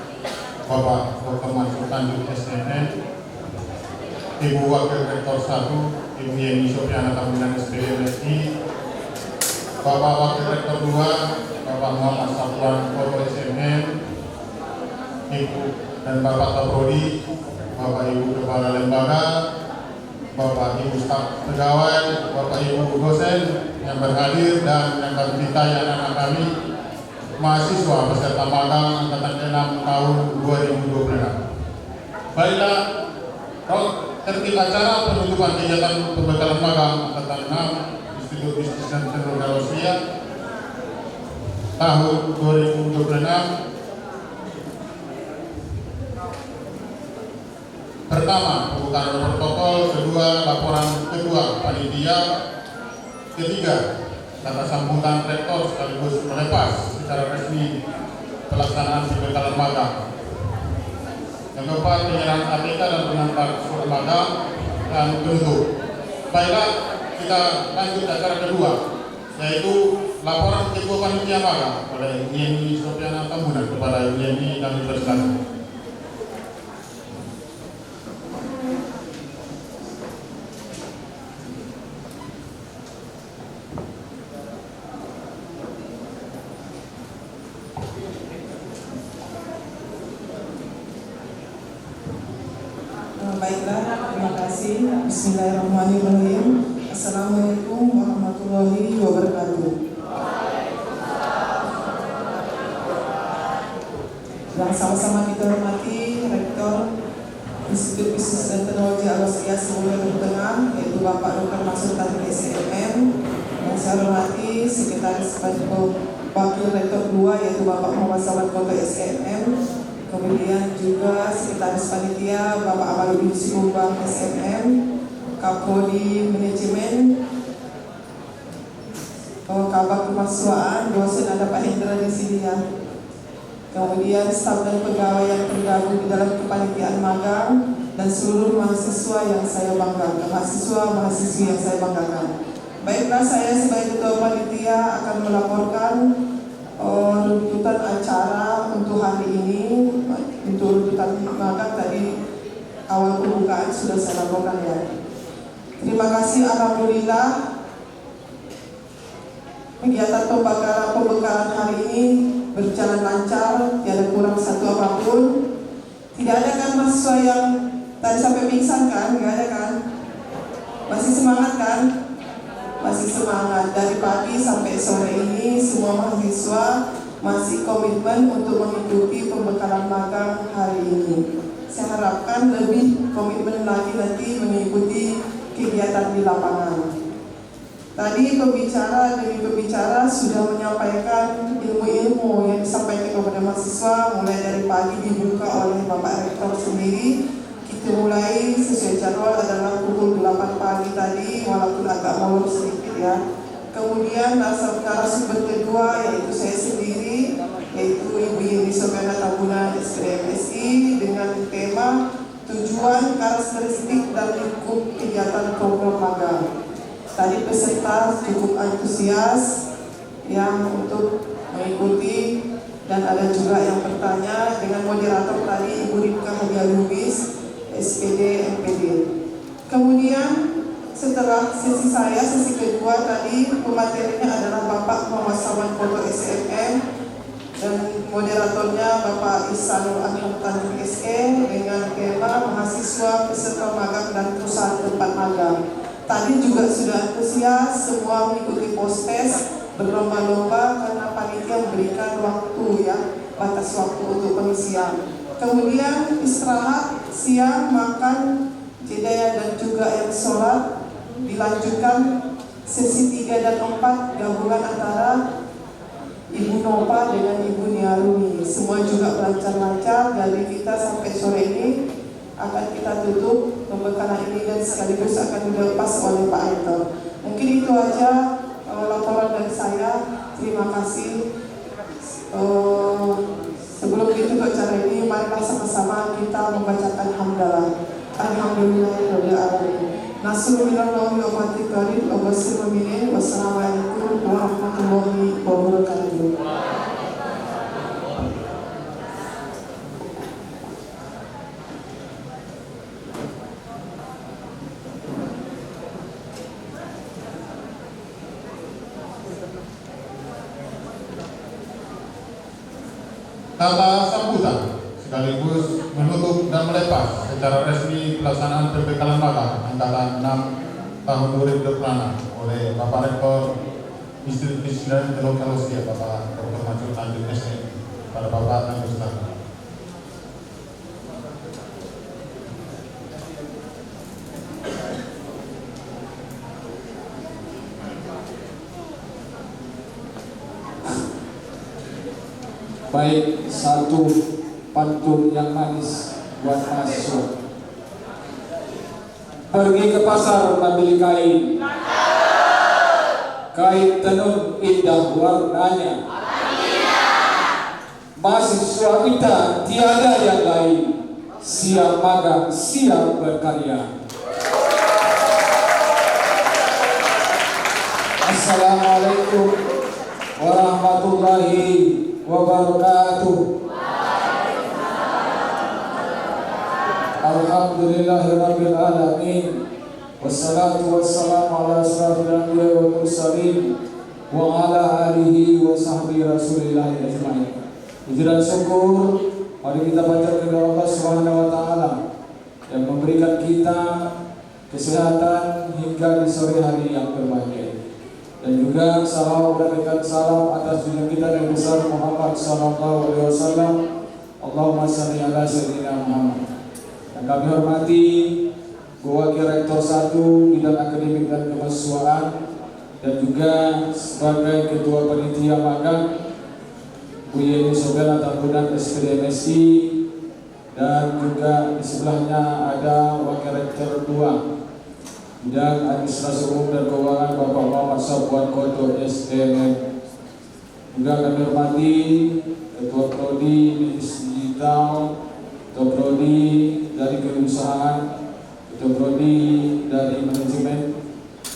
Bapak Dr. Mansur Tanjung SNN, Ibu Wakil Rektor 1, Ibu Yeni Sofiana Tamunan SPB MSI, Bapak Wakil Rektor 2, Bapak Muhammad Safwan Foto SNN, Ibu dan Bapak Kaprodi, Bapak Ibu Kepala Lembaga, Bapak Ibu Staf Pegawai, Bapak Ibu dosen yang berhadir, dan yang kami cintai anak-anak kami, mahasiswa peserta magang angkatan ke-6 tahun 2026. Baiklah, tertib acara penutupan kegiatan pembekalan magang angkatan 6 Institut Bisnis dan Teknologi Al-Wasiyah tahun 2026. Pertama, pembukaan protokol. Kedua, laporan kedua panitia. Ketiga, kata sambutan rektor sekaligus melepas secara resmi pelaksanaan pembekalan magang. Yang keempat, penyerahan ATK dan pengantar surat magang, dan penutup. Baiklah, kita lanjut acara kedua, yaitu laporan ketua panitia magang oleh Yeni Sofiana Tamunan. Kepada Yeni kami persilakan. Baiklah, terima kasih. Bismillahirrahmanirrahim. Assalamualaikum warahmatullahi wabarakatuh. Yang sama-sama kita hormati Rektor Institut Bisnis dan Teknologi Al-Wasiyah Semulia Tengah, yaitu Bapak Dr. Mansur Tanjung SNN. Yang saya hormati Sekretaris Wakil Rektor 2, yaitu Bapak Muhammad Safwan Foto SNN. Kemudian juga Sekretaris Panitia Bapak Abaludin Sibumbang SNM, Kaprodi Manajemen, Kabak Kemahasiswaan, dosen ada Pak Hendra di sini ya. kemudian staf dan pegawai yang tergabung di dalam kepanitiaan magang, dan seluruh mahasiswa yang saya banggakan, mahasiswa-mahasiswi yang saya banggakan. Baiklah, saya sebagai ketua panitia akan melaporkan runtutan acara untuk hari ini. Untuk runtutan magang tadi awal pembukaan sudah saya laporkan ya. Terima kasih, alhamdulillah kegiatan pembekalan hari ini berjalan lancar, tiada kurang satu apapun. Tidak ada kan mahasiswa yang tadi sampai pingsan kan? Tidak ada kan? Masih semangat kan? Masih semangat. Dari pagi sampai sore ini semua mahasiswa masih komitmen untuk mengikuti pembekalan magang hari ini. Saya harapkan lebih komitmen lagi nanti mengikuti kegiatan di lapangan. Tadi pembicara demi pembicara sudah menyampaikan ilmu-ilmu yang disampaikan kepada mahasiswa, mulai dari pagi dibuka oleh Bapak Rektor sendiri. Kita mulai sesuai jadwal adalah pukul 8 pagi tadi, walaupun agak molor sedikit ya. Kemudian narasumber kedua yaitu saya sendiri, yaitu Ibu Yeni Sofiana Tabuna SPDMSI, dengan tema tujuan, karakteristik dan lingkup kegiatan program magang. Tadi peserta cukup antusias yang untuk mengikuti, dan ada juga yang bertanya dengan moderator tadi Ibu Ripka Hadia Lubis SPD MPD. Kemudian setelah sesi saya, sesi kedua tadi pematerinya adalah Bapak Muhammad Sawan Koto SMM dan moderatornya Bapak Ihsanul Anham SE dengan tema mahasiswa peserta magang dan perusahaan tempat magang. Tadi juga sudah antusias, semua mengikuti post-test berlomba-lomba karena panitia memberikan waktu ya, batas waktu untuk pengisian. Kemudian istirahat, siang, makan, jeda dan juga yang sholat. Dilanjutkan sesi 3 dan 4 gabungan antara Ibu Nova dengan Ibu Niarumi. Semua juga lancar-lancar. Dari kita sampai sore ini akan kita tutup pembekalan ini dan sekaligus akan dilepas oleh Pak Rektor. Mungkin itu aja laporan dari saya. Terima kasih. Sebelum ditutup acara ini, marilah sama-sama kita membacakan hamdalah. Alhamdulillahirrahmanirrahim. Nasrullahi wa fatihari wa basir mu'minin. Wassalamualaikum warahmatullahi wabarakatuh. Kata sambutan sekaligus menutup dan melepas secara resmi pelaksanaan pembekalan magang angkatan 6 tahun 2026 oleh Bapak Rektor Institut Pendidikan Teluk Kalusia, Bapak Dr. Mansur Tanjung SE, pada Bapak dan Ustaz. Baik, satu pantun yang manis buat mahasiswa. Pergi ke pasar ambil kain, kain tenun indah warnanya. Mahasiswa kita tiada yang lain, siap magang, siap berkarya. Assalamualaikum warahmatullahi wabarakatuh. Alhamdulillahirabbil alamin. Wassalatu wassalamu ala asyrafil anbiya'i wal mursalin wa ala alihi wa sahbihi rasulillah ajma'in. Puji dan syukur mari kita panjatkan kepada Allah Subhanahu wa taala yang memberikan kita kesehatan hingga di sore hari yang berbahagia. Dan juga salam dan salam atas junjungan kita yang besar Muhammad sallallahu alaihi wasallam. Allahumma shalli ala sayyidina Muhammad. Yang kami hormati Guru Wakil Rektor 1 Bidang Akademik dan Kemahasiswaan, dan juga sebagai Ketua Panitia Magang Bu Yeni Sofiana Tabuna SPDMSI, dan juga di sebelahnya ada Wakil Rektor 2 Bidang Administrasi Umum dan Keuangan Bapak Muhammad Sawan Koto SDM Juga kami hormati Ketua Prodi Bisnis Digital, Ketua Prodi dari Kewirausahaan, Ketua Prodi dari Manajemen,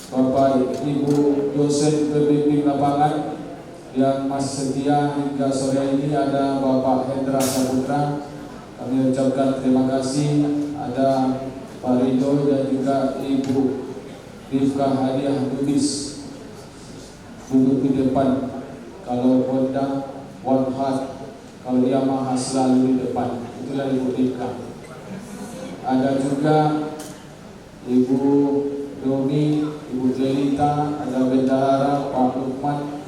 Bapak Ibu dosen pembimbing lapangan yang masih setia hingga sore ini. Ada Bapak Hendra Saputra, kami ucapkan terima kasih. Ada Pak Rido dan juga Ibu Rifka Hadiah Lubis duduk di depan. Kalau Honda, One Heart, kalau Yamaha selalu di depan. Itulah Ibu Rifka. Ada juga Ibu Doni, Ibu Jelita, ada Bendahara, Pak Lukman,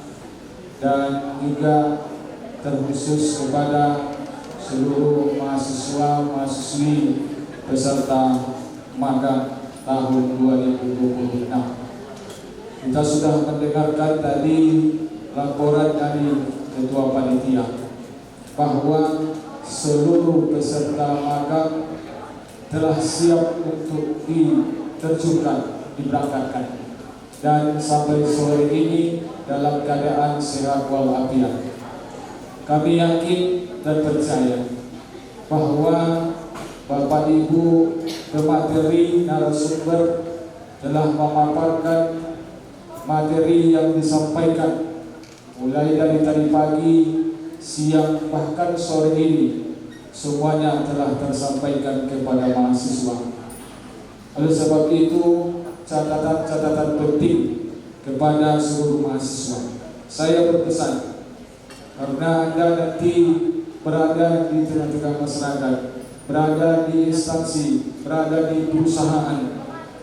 dan juga terkhusus kepada seluruh mahasiswa-mahasiswi peserta magang tahun 2026. Kita sudah mendengarkan tadi laporan dari Ketua Panitia bahwa seluruh peserta magang telah siap untuk diterjunkan, diberangkatkan, dan sampai sore ini dalam keadaan sehat walafiat. Kami yakin dan percaya bahwa Bapak Ibu pemateri narasumber telah memaparkan materi yang disampaikan mulai dari tadi pagi, siang, bahkan sore ini. Semuanya telah tersampaikan kepada mahasiswa. Oleh sebab itu, catatan-catatan penting kepada seluruh mahasiswa. Saya berpesan, karena Anda nanti berada di tengah-tengah masyarakat, berada di instansi, berada di perusahaan.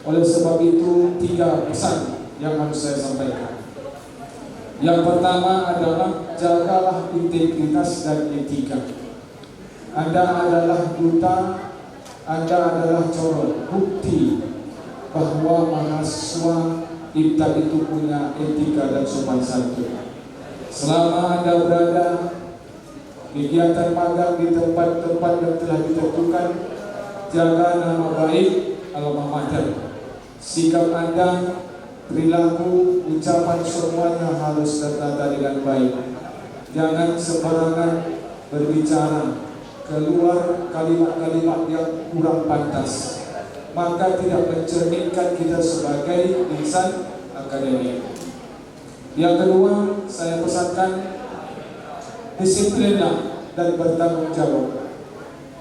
Oleh sebab itu, 3 pesan yang harus saya sampaikan. Yang pertama adalah jagalah integritas dan etika. Anda adalah duta, Anda adalah corong, bukti bahwa mahasiswa kita itu punya etika dan sopan santun. Selama Anda berada kegiatan magang di tempat-tempat yang telah ditentukan, jaga nama baik alma mater. Sikap Anda, perilaku, ucapan semuanya harus tertata dengan baik. Jangan sembarangan berbicara, keluar kalimat-kalimat yang kurang pantas, maka tidak mencerminkan kita sebagai insan akademik. Yang kedua, saya pesankan disiplinlah dan bertanggung jawab.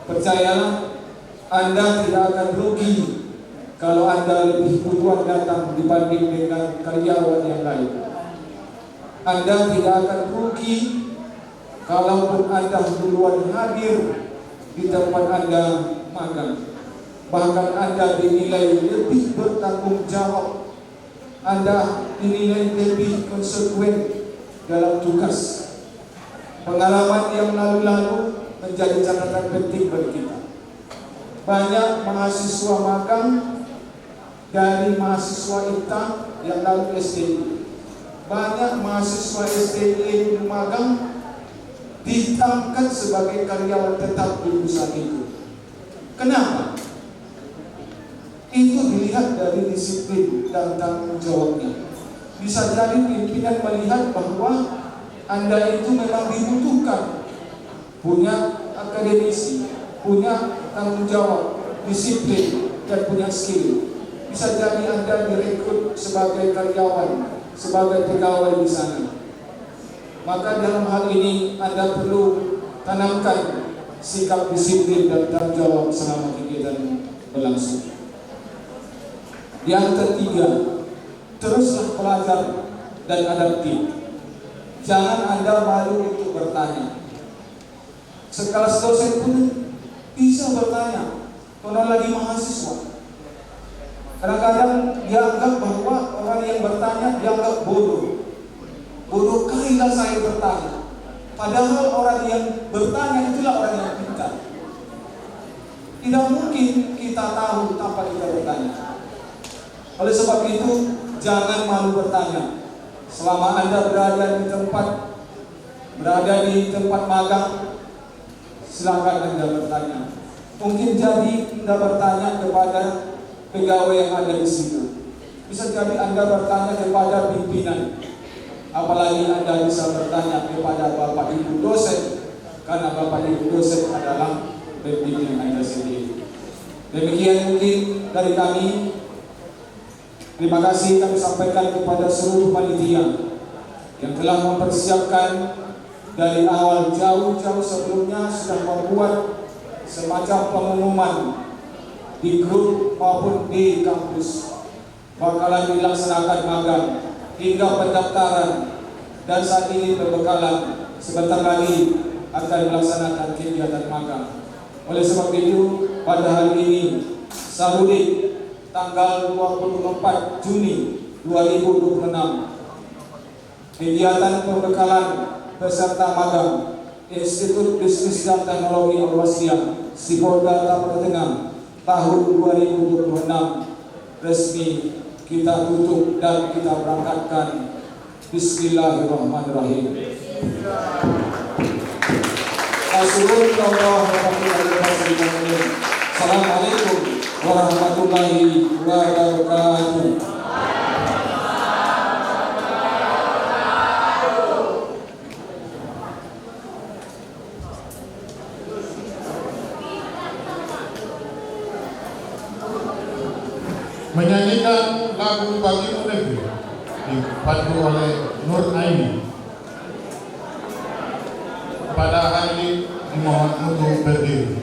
Percayalah, Anda tidak akan rugi kalau Anda lebih duluan datang dibanding dengan karyawan yang lain. Anda tidak akan rugi kalaupun Anda duluan hadir di tempat Anda magang. Bahkan Anda dinilai lebih bertanggung jawab, Anda dinilai lebih konsekuen dalam tugas. Pengalaman yang lalu-lalu menjadi catatan penting bagi kita. Banyak mahasiswa magang dari mahasiswa IPTA yang lalu STI. Banyak mahasiswa STI yang magang ditetapkan sebagai karyawan tetap di perusahaan itu. Kenapa? Itu dilihat dari disiplin dan tanggung jawabnya. Bisa jadi pimpinan melihat bahwa Anda itu memang dibutuhkan, punya akademisi, punya tanggung jawab, disiplin, dan punya skill. Bisa jadi Anda direkrut sebagai karyawan, sebagai pegawai di sana. Maka dalam hal ini Anda perlu tanamkan sikap disiplin dan tanggung jawab selama kegiatan berlangsung. Yang ketiga, teruslah belajar dan adaptif. Jangan Anda malu untuk bertanya. Sekelas dosen pun bisa bertanya, kalau lagi mahasiswa. Kadang-kadang dianggap bahwa orang yang bertanya dianggap bodoh. Bodoh kalilah saya bertanya. Padahal orang yang bertanya itulah orang yang pintar. Tidak mungkin kita tahu tanpa kita bertanya. Oleh sebab itu, jangan malu bertanya. Selama Anda berada di tempat magang, silakan Anda bertanya. Mungkin jadi Anda bertanya kepada pegawai yang ada di situ. Bisa jadi Anda bertanya kepada pimpinan. apalagi Anda bisa bertanya kepada Bapak Ibu dosen, karena Bapak Ibu dosen adalah pembimbing Anda sendiri. Demikian mungkin dari kami. Terima kasih kami sampaikan kepada seluruh panitia yang telah mempersiapkan dari awal jauh-jauh sebelumnya, sudah membuat semacam pengumuman di grup maupun di kampus bakalan dilaksanakan magang hingga pendaftaran, dan saat ini berbekalan sebentar lagi akan melaksanakan kegiatan magang. Oleh sebab itu, pada hari ini Sarudi tanggal 24 Juni 2026, kegiatan pembekalan peserta magang Institut Bisnis dan Teknologi Al-Wasliyah Sipolda Tapra Tengah tahun 2026 resmi kita tutup dan kita berangkatkan. Bismillahirrahmanirrahim. Assalamualaikum warahmatullahi wabarakatuh. Menyanyikan lagu Bagimu Negeri dipandu oleh Nur Aini. Pada hari ini dimohon untuk berdiri.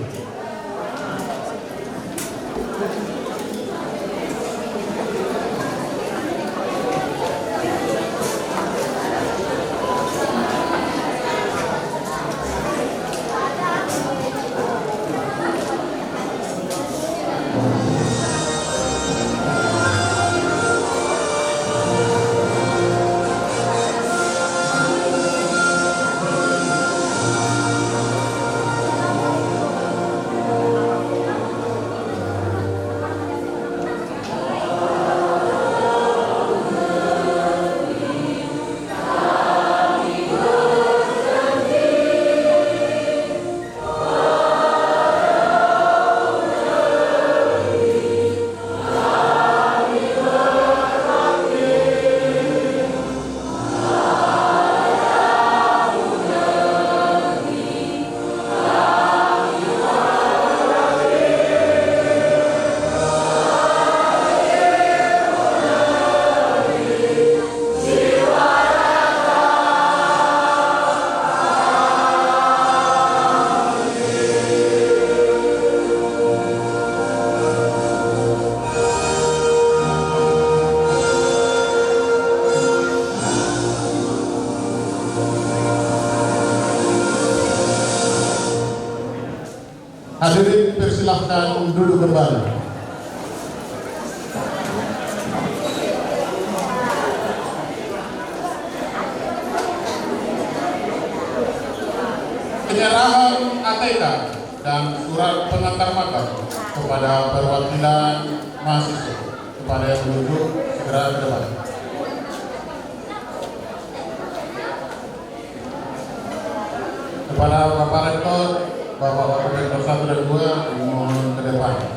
Hadirin persilahkan duduk kembali. Penyerahan ATK dan surat pengantar magang kepada perwakilan mahasiswa. Kepada yang duduk segera ke depan. Kepada Bapak Rektor, Bapak Rektor 1 dan 2 mohon ke depan.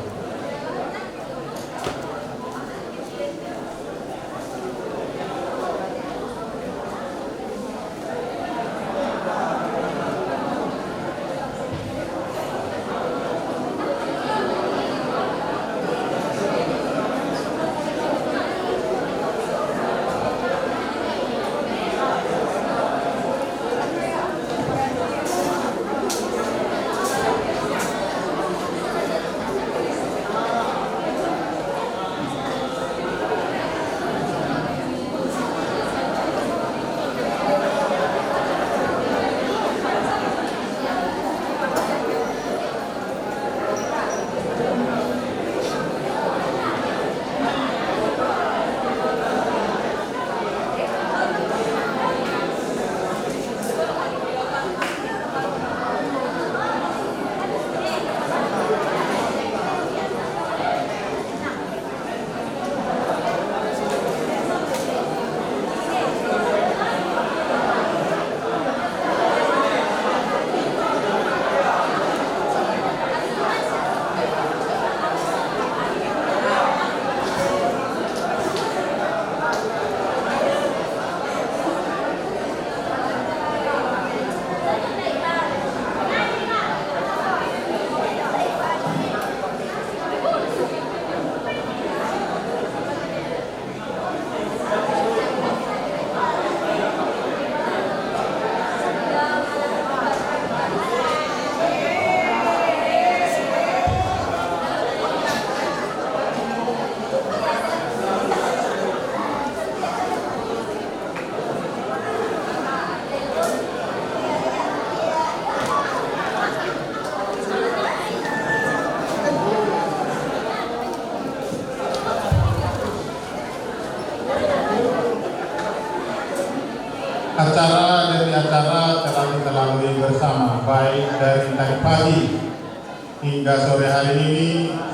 Acara demi acara telah kita lalui bersama, baik dari tadi pagi hingga sore hari ini.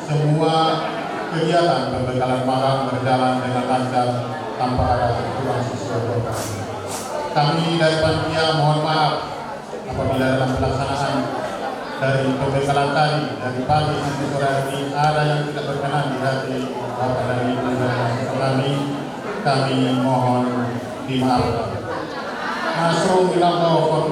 Semua kegiatan pembekalan malam berjalan dengan lancar tanpa ada kurang sesuatu. Kami dari panitia mohon maaf apabila dalam pelaksanaan dari pembekalan tadi dari pagi sampai sore hari ini ada yang tidak berkenan di hati Bapak dan Ibu dan kami mohon dimaafkan. Masuk ilang kau